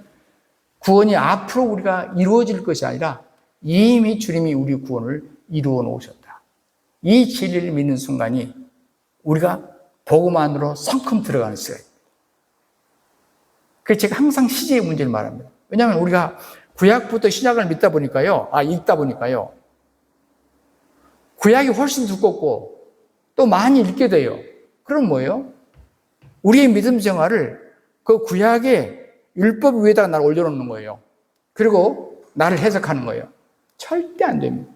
구원이 앞으로 우리가 이루어질 것이 아니라 이미 주님이 우리 구원을 이루어 놓으셨다. 이 진리를 믿는 순간이 우리가 복음 안으로 성큼 들어가는 시간입니다. 그래서 제가 항상 시제의 문제를 말합니다. 왜냐하면 우리가 구약부터 신약을 읽다 보니까요. 구약이 훨씬 두껍고 또 많이 읽게 돼요. 그럼 뭐예요? 우리의 믿음 생활을 그 구약의 율법 위에다가 나를 올려놓는 거예요. 그리고 나를 해석하는 거예요. 절대 안 됩니다.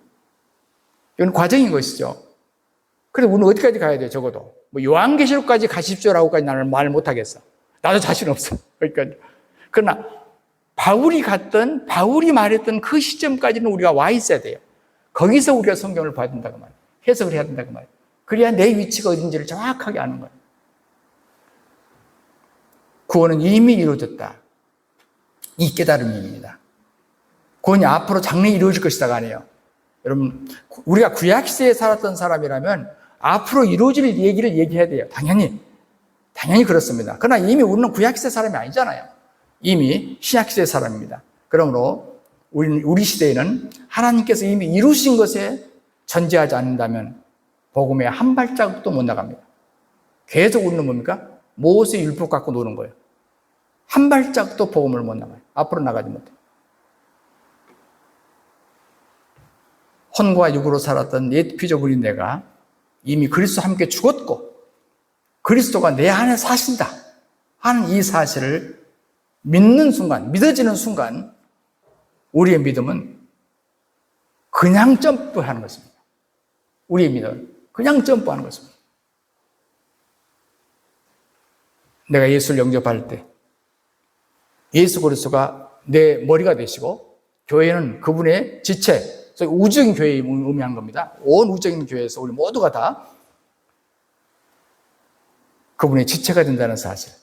이건 과정인 것이죠. 그래서 우리는 어디까지 가야 돼요? 적어도. 요한계시록까지 가십시오라고까지 나는 말 못하겠어. 나도 자신 없어. 그러나 바울이 말했던 그 시점까지는 우리가 와 있어야 돼요. 거기서 우리가 성경을 봐야 된다고 말이에요. 해석을 해야 된다고 말이에요. 그래야 내 위치가 어딘지를 정확하게 아는 거예요. 구원은 이미 이루어졌다. 이 깨달음입니다. 구원이 앞으로 장래에 이루어질 것이다가 아니에요. 여러분, 우리가 구약시대에 살았던 사람이라면 앞으로 이루어질 얘기를 얘기해야 돼요. 당연히 그렇습니다. 그러나 이미 우리는 구약시대 사람이 아니잖아요. 이미 신약시대 사람입니다. 그러므로 우리 시대에는 하나님께서 이미 이루신 것에 전제하지 않는다면 복음에 한 발자국도 못 나갑니다. 계속 우리는 뭡니까? 모세의 율법 갖고 노는 거예요. 한 발자국도 복음을 못 나가요. 앞으로 나가지 못해요. 혼과 육으로 살았던 옛 피조물인 내가 이미 그리스도와 함께 죽었고 그리스도가 내 안에 사신다 하는 이 사실을 믿는 순간, 믿어지는 순간 우리의 믿음은 그냥 점프하는 것입니다. 우리의 믿음은 그냥 점프하는 것입니다. 내가 예수를 영접할 때 예수 그리스도가 내 머리가 되시고 교회는 그분의 지체, 우주적인 교회에 의미한 겁니다. 온 우주적인 교회에서 우리 모두가 다 그분의 지체가 된다는 사실.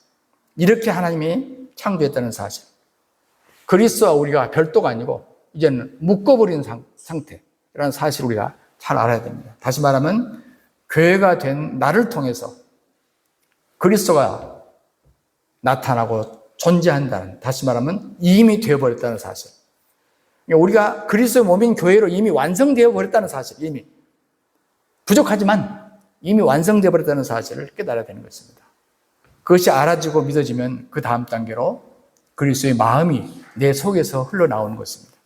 이렇게 하나님이 창조했다는 사실. 그리스도와 우리가 별도가 아니고 이제는 묶어버린 상태라는 사실을 우리가 잘 알아야 됩니다. 다시 말하면 교회가 된 나를 통해서 그리스도가 나타나고 존재한다는, 다시 말하면 이미 되어버렸다는 사실. 우리가 그리스도의 몸인 교회로 이미 완성되어 버렸다는 사실, 이미 부족하지만 이미 완성되어 버렸다는 사실을 깨달아야 되는 것입니다. 그것이 알아지고 믿어지면 그 다음 단계로 그리스도의 마음이 내 속에서 흘러나오는 것입니다.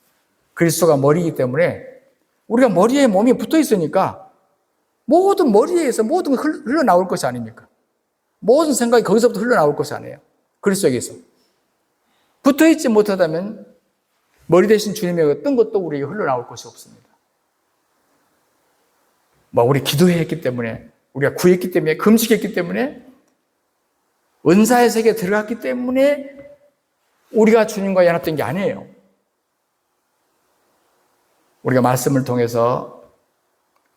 그리스도가 머리이기 때문에 우리가 머리에 몸이 붙어 있으니까 모든 머리에서 모든 게 흘러나올 것이 아닙니까? 모든 생각이 거기서부터 흘러나올 것이 아니에요. 그리스도에게서. 붙어있지 못하다면 머리 대신 주님의 어떤 것도 우리에게 흘러나올 것이 없습니다. 우리 기도했기 때문에, 우리가 구했기 때문에, 금식했기 때문에, 은사의 세계에 들어갔기 때문에 우리가 주님과 연합된 게 아니에요. 우리가 말씀을 통해서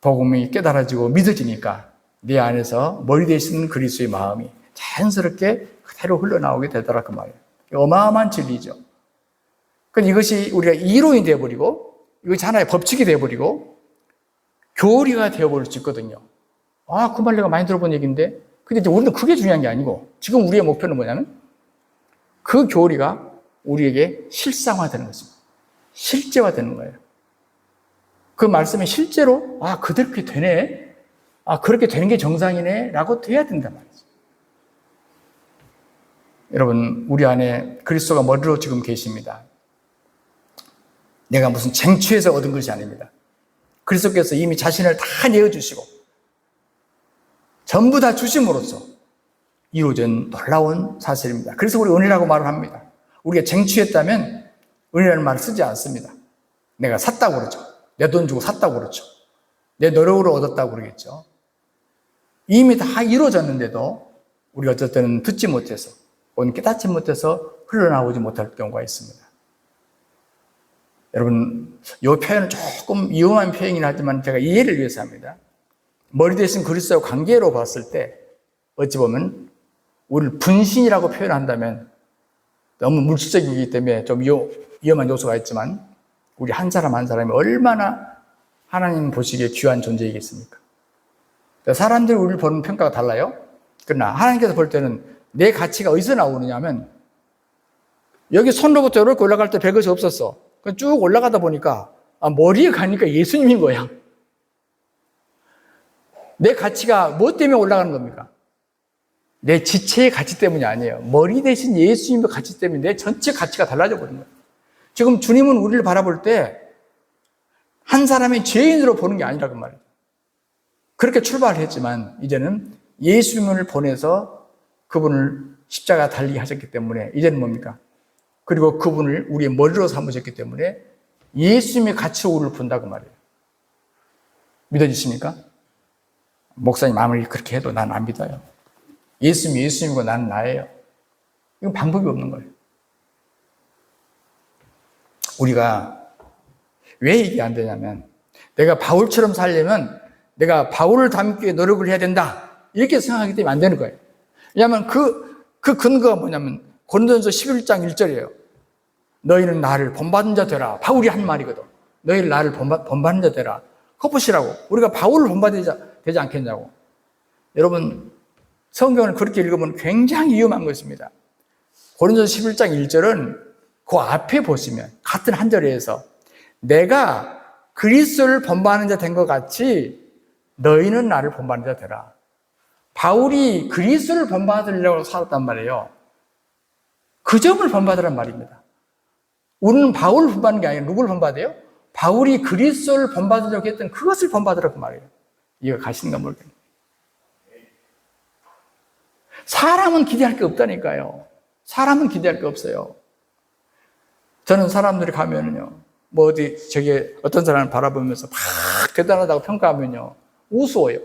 복음이 깨달아지고 믿어지니까 내 안에서 머리 대신 그리스도의 마음이 자연스럽게 그대로 흘러나오게 되더라 그 말이에요. 어마어마한 진리죠. 그러니까 이것이 우리가 이론이 되어버리고 이것이 하나의 법칙이 되어버리고 교리가 되어버릴 수 있거든요. 그 말 내가 많이 들어본 얘기인데, 근데 이제 우리는 그게 중요한 게 아니고 지금 우리의 목표는 뭐냐면 그 교리가 우리에게 실상화되는 것입니다. 실제화되는 거예요. 그 말씀이 실제로 그렇게 되네, 그렇게 되는 게 정상이네 라고 돼야 된단 말이죠. 여러분, 우리 안에 그리스도가 머리로 지금 계십니다. 내가 무슨 쟁취해서 얻은 것이 아닙니다. 그리스도께서 이미 자신을 다 내어주시고 전부 다 주심으로써 이루어진 놀라운 사실입니다. 그래서 우리 은혜라고 말을 합니다. 우리가 쟁취했다면 은혜라는 말을 쓰지 않습니다. 내가 샀다고 그러죠. 내 돈 주고 샀다고 그러죠. 내 노력으로 얻었다고 그러겠죠. 이미 다 이루어졌는데도 우리가 어쩔 때는 듣지 못해서 혹은 깨닫지 못해서 흘러나오지 못할 경우가 있습니다. 여러분, 이 표현은 조금 위험한 표현이긴 하지만 제가 이해를 위해서 합니다. 머리 대신 그리스도와 관계로 봤을 때 어찌 보면 우리를 분신이라고 표현한다면 너무 물질적이기 때문에 좀 위험한 요소가 있지만 우리 한 사람 한 사람이 얼마나 하나님 보시기에 귀한 존재이겠습니까? 사람들이 우리를 보는 평가가 달라요. 그러나 하나님께서 볼 때는 내 가치가 어디서 나오느냐 하면 여기 손로부터 이렇게 올라갈 때 별것이 없었어. 쭉 올라가다 보니까 머리에 가니까 예수님인 거야. 내 가치가 뭐 때문에 올라가는 겁니까? 내 지체의 가치 때문이 아니에요. 머리 대신 예수님의 가치 때문에 내 전체 가치가 달라져 버린 거예요. 지금 주님은 우리를 바라볼 때 한 사람의 죄인으로 보는 게 아니라고 말이에요. 그렇게 출발했지만 이제는 예수님을 보내서 그분을 십자가 달리게 하셨기 때문에 이제는 뭡니까? 그리고 그분을 우리의 머리로 삼으셨기 때문에 예수님의 가치로 우리를 본다고 말이에요. 믿어지십니까? 목사님 아무리 그렇게 해도 난 안 믿어요. 예수님이 예수님이고 나는 나예요. 이건 방법이 없는 거예요. 우리가 왜 이게 안 되냐면 내가 바울처럼 살려면 내가 바울을 닮기 위해 노력을 해야 된다 이렇게 생각하기 때문에 안 되는 거예요. 왜냐하면 그 근거가 뭐냐면 고린도전서 11장 1절이에요. 너희는 나를 본받은 자 되라. 바울이 한 말이거든. 너희를 나를 본받은 자 되라. 그거 보시라고. 우리가 바울을 본받아야 되지 않겠냐고. 여러분, 성경을 그렇게 읽으면 굉장히 위험한 것입니다. 고린도전서 11장 1절은 그 앞에 보시면 같은 한 절에서 내가 그리스도를 본받는 자 된 것 같이 너희는 나를 본받는 자 되라. 바울이 그리스도를 본받으려고 살았단 말이에요. 그 점을 본받으란 말입니다. 우리는 바울을 본받는 게 아니라 누구를 본받아요? 바울이 그리스도를 본받으려고 했던 그것을 본받으라고 말이에요. 이해가 가시는가 모르겠네요. 사람은 기대할 게 없다니까요. 사람은 기대할 게 없어요. 저는 사람들이 가면은요, 저기 어떤 사람을 바라보면서 막 대단하다고 평가하면요, 우스워요.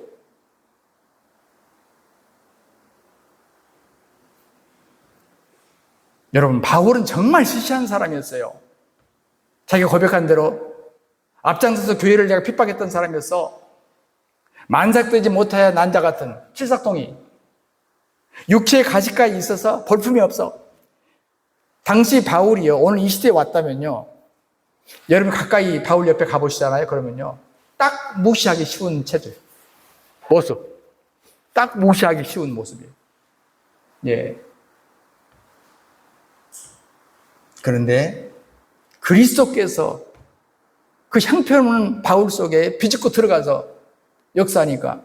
여러분, 바울은 정말 시시한 사람이었어요. 자기가 고백한 대로 앞장서서 교회를 내가 핍박했던 사람이었어. 만삭되지 못하여 난자 같은 칠삭동이. 육체의 가시까지 있어서 볼품이 없어. 당시 바울이요, 오늘 이 시대에 왔다면요, 여러분 가까이 바울 옆에 가보시잖아요. 그러면요, 딱 무시하기 쉬운 체질, 모습. 딱 무시하기 쉬운 모습이에요. 예. 그런데 그리스도께서 그 형편없는 바울 속에 비집고 들어가서 역사하니까,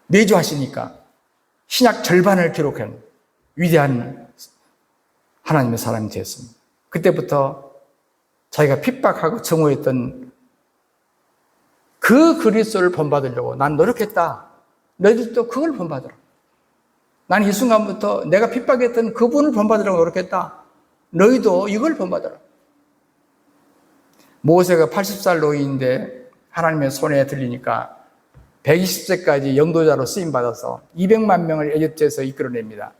내주하시니까 신약 절반을 기록한 위대한 하나님의 사람이 되었습니다. 그때부터 자기가 핍박하고 증오했던 그 그리스도를 본받으려고 난 노력했다. 너희들도 그걸 본받으라. 난 이 순간부터 내가 핍박했던 그분을 본받으려고 노력했다. 너희도 이걸 본받으라. 모세가 80살 노인인데 하나님의 손에 들리니까 120세까지 영도자로 쓰임받아서 200만 명을 애굽에서 이끌어냅니다.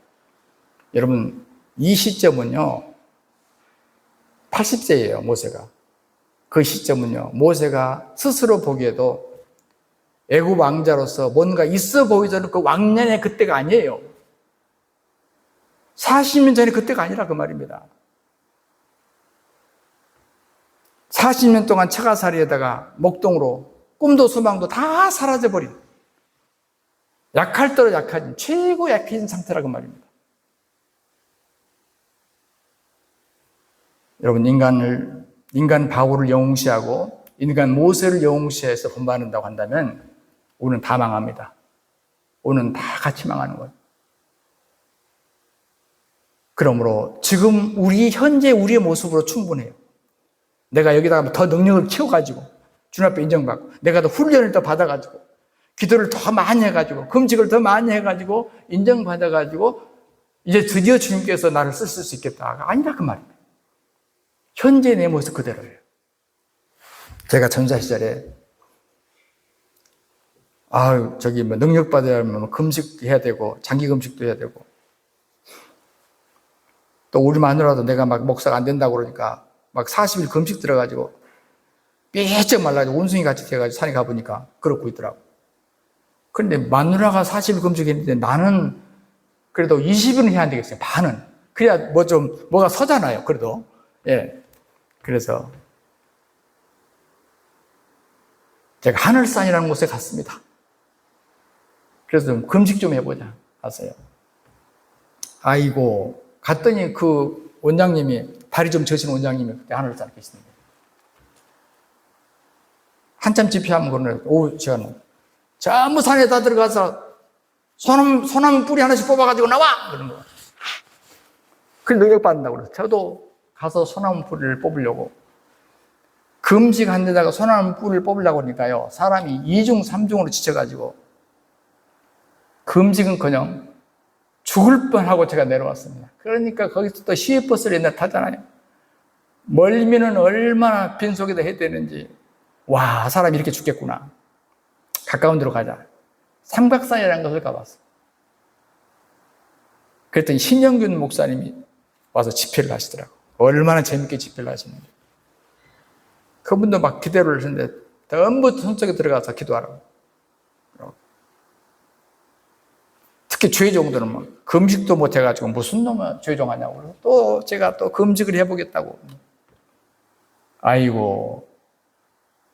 여러분, 이 시점은요, 80세예요, 모세가. 그 시점은요, 모세가 스스로 보기에도 애굽 왕자로서 뭔가 있어 보이던 그 왕년의 그때가 아니에요. 40년 전에 그때가 아니라 그 말입니다. 40년 동안 처가살이에다가 목동으로 꿈도 소망도 다 사라져버린, 약할 대로 약해진, 최고 약해진 상태라고 말입니다. 여러분, 인간 바울을 영웅시하고 인간 모세를 영웅시해서 본받는다고 한다면 우리는 다 망합니다. 우리는 다 같이 망하는 거예요. 그러므로 지금 현재 우리의 모습으로 충분해요. 내가 여기다가 더 능력을 키워가지고 주님 앞에 인정받고, 내가 더 훈련을 더 받아가지고, 기도를 더 많이 해가지고, 금식을 더 많이 해가지고 인정받아가지고 이제 드디어 주님께서 나를 쓰실 수 있겠다. 아니라 그 말입니다. 현재 내 모습 그대로예요. 제가 전사 시절에 능력 받으려면 금식해야 되고 장기 금식도 해야 되고, 또 우리 마누라도 내가 막 목사가 안 된다고 그러니까 막 40일 금식 들어가지고 삐쩍 말라가지고 원숭이 같이 돼가지고 산에 가보니까 그렇고 있더라고. 그런데 마누라가 40일 금식했는데 나는 그래도 20일은 해야 되겠어요. 반은. 그래야 뭐가 서잖아요. 그래도. 예. 그래서 제가 하늘산이라는 곳에 갔습니다. 그래서 좀 금식 좀 해보자. 갔어요. 아이고, 갔더니 그 원장님이, 다리 좀 저신 원장님이 그때 하늘산에 계시는데, 한참 집회하면 그러네. 오후 시간에 전부 산에다 들어가서 소나무 뿌리 하나씩 뽑아가지고 나와! 그런 거예요. 그래, 능력받는다고 그래서 저도 가서 소나무 뿌리를 뽑으려고, 금식 한 데다가 소나무 뿌리를 뽑으려고 하니까요, 사람이 2중, 3중으로 지쳐가지고 금식은커녕 죽을 뻔하고 제가 내려왔습니다. 그러니까 거기서 또 시외버스를 옛날 타잖아요. 멀미는 얼마나 빈속에다 해야 되는지, 와, 사람이 이렇게 죽겠구나. 가까운 데로 가자. 삼각산이라는 것을 가봤어요. 그랬더니 신영균 목사님이 와서 집회를 하시더라고요. 얼마나 재밌게 집회를 하시는지. 그분도 막 기도를 하시는데 전부 손속에 들어가서 기도하라고. 특히 주의종들은 뭐 금식도 못 해가지고 무슨 놈을 주의종하냐고. 또 제가 또 금식을 해보겠다고. 아이고,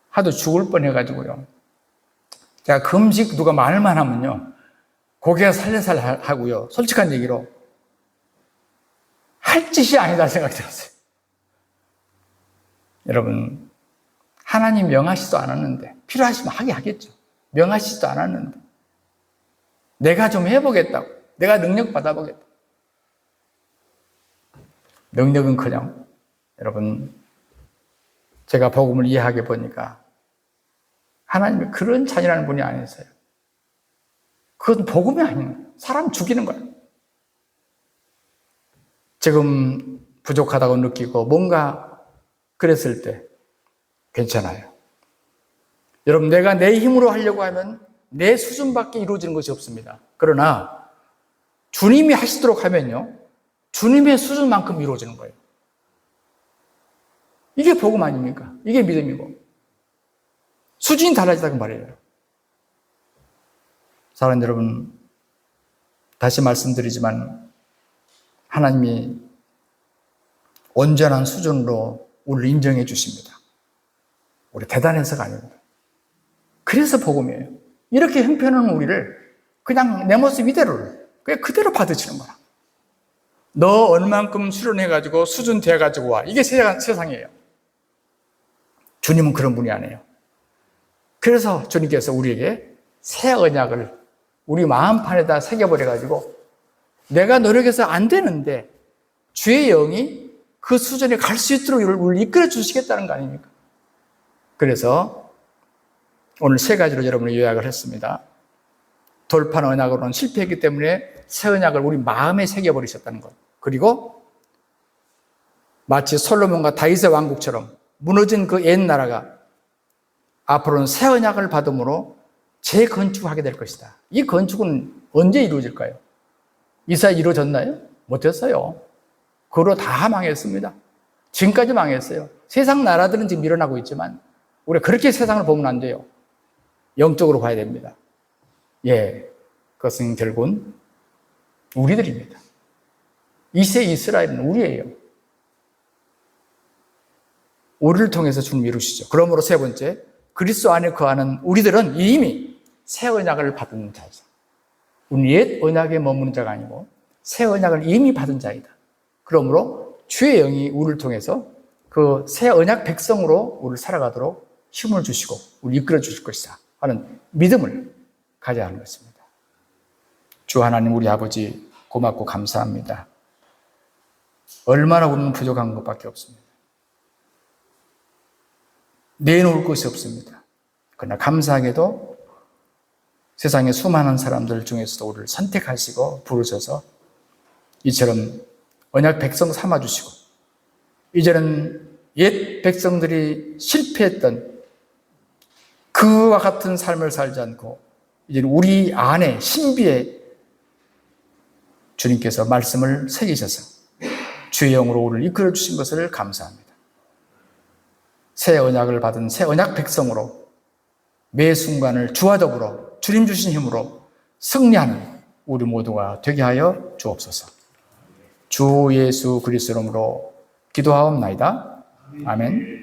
하도 죽을 뻔해가지고요. 제가 금식 누가 말만 하면요, 고개가 살려살 하고요, 솔직한 얘기로 할 짓이 아니다 생각이 들었어요. 여러분, 하나님 명하시지도 않았는데, 필요하시면 하게 하겠죠. 명하시지도 않았는데, 내가 좀 해보겠다고, 내가 능력 받아보겠다. 능력은커녕, 여러분, 제가 복음을 이해하게 보니까 하나님이 그런 잔인한 분이 아니었어요. 그건 복음이 아니에요. 사람 죽이는 거예요. 지금 부족하다고 느끼고 뭔가 그랬을 때 괜찮아요. 여러분, 내가 내 힘으로 하려고 하면 내 수준밖에 이루어지는 것이 없습니다. 그러나 주님이 하시도록 하면요, 주님의 수준만큼 이루어지는 거예요. 이게 복음 아닙니까? 이게 믿음이고. 수준이 달라지다고 말이에요. 사랑하는 여러분, 다시 말씀드리지만 하나님이 온전한 수준으로 우리를 인정해 주십니다. 우리 대단해서가 아닙니다. 그래서 복음이에요. 이렇게 형편없는 우리를 그냥 내 모습 이대로를 그냥 그대로 받으시는 거야. 너 얼만큼 수련해가지고 수준 돼가지고 와. 이게 세상이에요. 주님은 그런 분이 아니에요. 그래서 주님께서 우리에게 새 언약을 우리 마음판에다 새겨버려가지고 내가 노력해서 안 되는데 주의 영이 그 수준에 갈 수 있도록 우리를 이끌어 주시겠다는 거 아닙니까? 그래서 오늘 세 가지로 여러분을 요약을 했습니다. 돌판 언약으로는 실패했기 때문에 새 언약을 우리 마음에 새겨버리셨다는 것. 그리고 마치 솔로몬과 다윗의 왕국처럼 무너진 그 옛 나라가 앞으로는 새 언약을 받음으로 재건축하게 될 것이다. 이 건축은 언제 이루어질까요? 이사야 이루어졌나요? 못했어요. 그로 다 망했습니다. 지금까지 망했어요. 세상 나라들은 지금 일어나고 있지만 우리가 그렇게 세상을 보면 안 돼요. 영적으로 봐야 됩니다. 그것은 결국은 우리들입니다. 이세 이스라엘은 우리예요. 우리를 통해서 주님 이루시죠. 그러므로 세 번째, 그리스도 안에 거하는 우리들은 이미 새 언약을 받은 자이다. 우리 옛 언약에 머무는 자가 아니고 새 언약을 이미 받은 자이다. 그러므로 주의 영이 우리를 통해서 그 새 언약 백성으로 우리를 살아가도록 힘을 주시고 우리 이끌어 주실 것이다 하는 믿음을 가져야 하는 것입니다. 주 하나님 우리 아버지 고맙고 감사합니다. 얼마나 우리는 부족한 것밖에 없습니다. 내놓을 것이 없습니다. 그러나 감사하게도 세상의 수많은 사람들 중에서도 우리를 선택하시고 부르셔서 이처럼 언약 백성 삼아주시고 이제는 옛 백성들이 실패했던 그와 같은 삶을 살지 않고 이제는 우리 안에 신비에 주님께서 말씀을 새기셔서 주의 영으로 우리를 이끌어 주신 것을 감사합니다. 새 언약을 받은 새 언약 백성으로 매 순간을 주와 더불어 주님 주신 힘으로 승리하는 우리 모두가 되게 하여 주옵소서. 주 예수 그리스도 이름으로 기도하옵나이다. 아멘.